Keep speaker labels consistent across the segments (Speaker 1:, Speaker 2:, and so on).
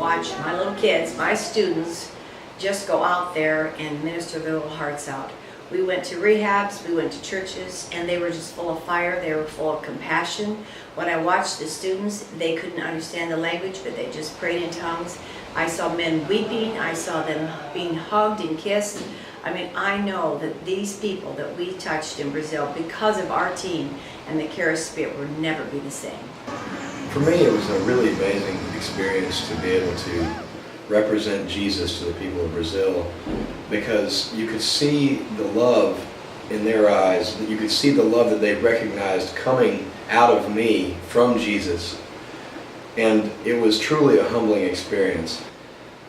Speaker 1: watch my little kids, my students, just go out there and minister their little hearts out. We went to rehabs, we went to churches, and they were just full of fire, they were full of compassion. When I watched the students, they couldn't understand the language, but they just prayed in tongues. I saw men weeping, I saw them being hugged and kissed. I mean, I know that these people that we touched in Brazil, because of our team and the Charis Spirit, will never be the same.
Speaker 2: For me, it was a really amazing experience to be able to represent Jesus to the people of Brazil, because you could see the love in their eyes, you could see the love that they recognized coming out of me from Jesus, and it was truly a humbling experience.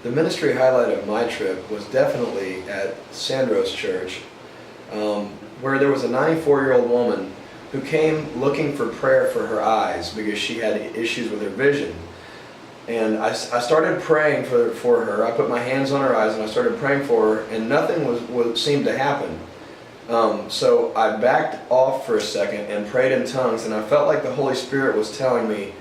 Speaker 2: The ministry highlight of my trip was definitely at Sandro's church, where there was a 94-year-old woman who came looking for prayer for her eyes because she had issues with her vision. And I started praying for her. I put my hands on her eyes and I started praying for her, and nothing seemed to happen. So I backed off for a second and prayed in tongues, and I felt like the Holy Spirit was telling me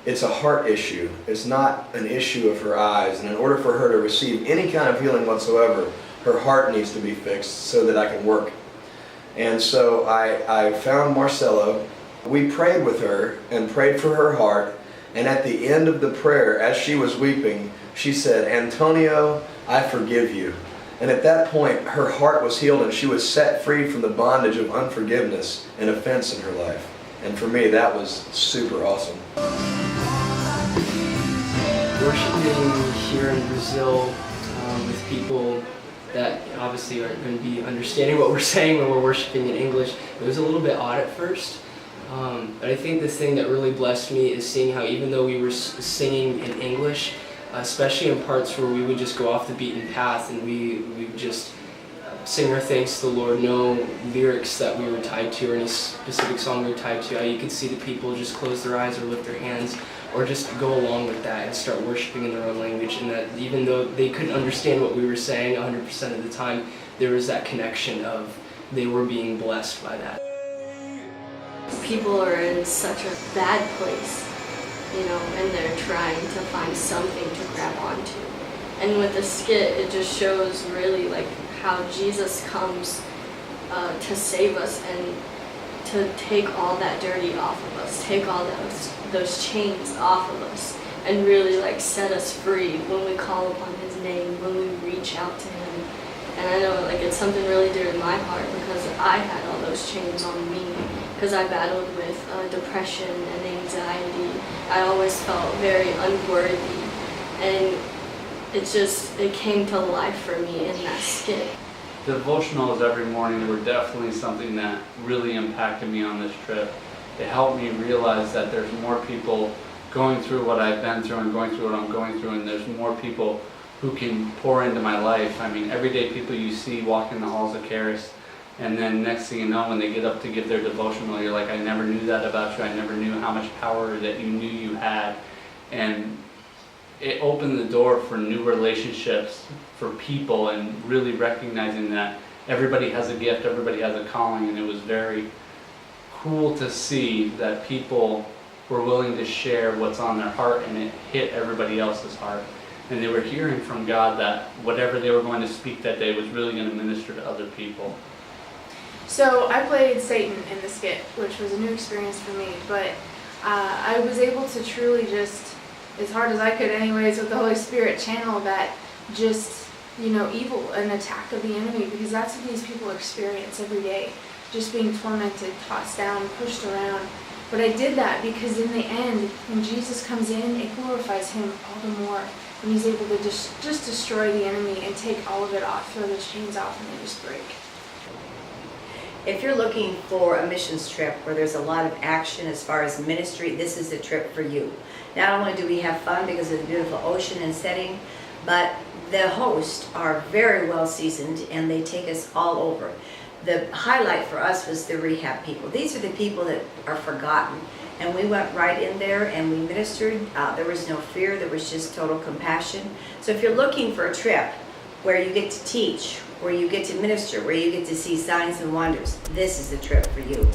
Speaker 2: it's a heart issue. It's not an issue of her eyes, and in order for her to receive any kind of healing whatsoever, her heart needs to be fixed so that I can work. And so I found Marcella. We prayed with her and prayed for her heart. And at the end of the prayer, as she was weeping, she said, "Antonio, I forgive you." And at that point, her heart was healed and she was set free from the bondage of unforgiveness and offense in her life. And for me, that was super awesome.
Speaker 3: Worshiping here in Brazil with people that obviously aren't going to be understanding what we're saying when we're worshiping in English, it was a little bit odd at first. But I think the thing that really blessed me is seeing how even though we were singing in English, especially in parts where we would just go off the beaten path and we would just sing our thanks to the Lord, no lyrics that we were tied to or any specific song we were tied to, how you could see the people just close their eyes or lift their hands or just go along with that and start worshiping in their own language, and that even though they couldn't understand what we were saying 100% of the time, there was that connection of they were being blessed by that.
Speaker 4: People are in such a bad place, you know, and they're trying to find something to grab onto. And with the skit, it just shows really like how Jesus comes to save us and to take all that dirty off of us, take all those chains off of us, and really like set us free when we call upon His name, when we reach out to Him. And I know like it's something really dear to my heart because I had all those chains on me. Because I battled with depression and anxiety. I always felt very unworthy, and it came to life for me in that skit.
Speaker 5: Devotionals every morning were definitely something that really impacted me on this trip. It helped me realize that there's more people going through what I've been through and going through what I'm going through, and there's more people who can pour into my life. I mean, everyday people you see walking the halls of Charis, and then next thing you know, when they get up to give their devotional, you're like, I never knew that about you. I never knew how much power that you knew you had. And it opened the door for new relationships, for people, and really recognizing that everybody has a gift, everybody has a calling, and it was very cool to see that people were willing to share what's on their heart, and it hit everybody else's heart. And they were hearing from God that whatever they were going to speak that day was really going to minister to other people.
Speaker 6: So I played Satan in the skit, which was a new experience for me, but I was able to truly just, as hard as I could anyways, with the Holy Spirit, channel that just, you know, evil, an attack of the enemy, because that's what these people experience every day, just being tormented, tossed down, pushed around. But I did that because in the end, when Jesus comes in, it glorifies Him all the more, and He's able to just destroy the enemy and take all of it off, throw those chains off, and they just break.
Speaker 1: If you're looking for a missions trip where there's a lot of action as far as ministry, this is the trip for you. Not only do we have fun because of the beautiful ocean and setting, but the hosts are very well seasoned and they take us all over. The highlight for us was the rehab people. These are the people that are forgotten. And we went right in there and we ministered. There was no fear, there was just total compassion. So if you're looking for a trip where you get to teach, where you get to minister, where you get to see signs and wonders, this is the trip for you.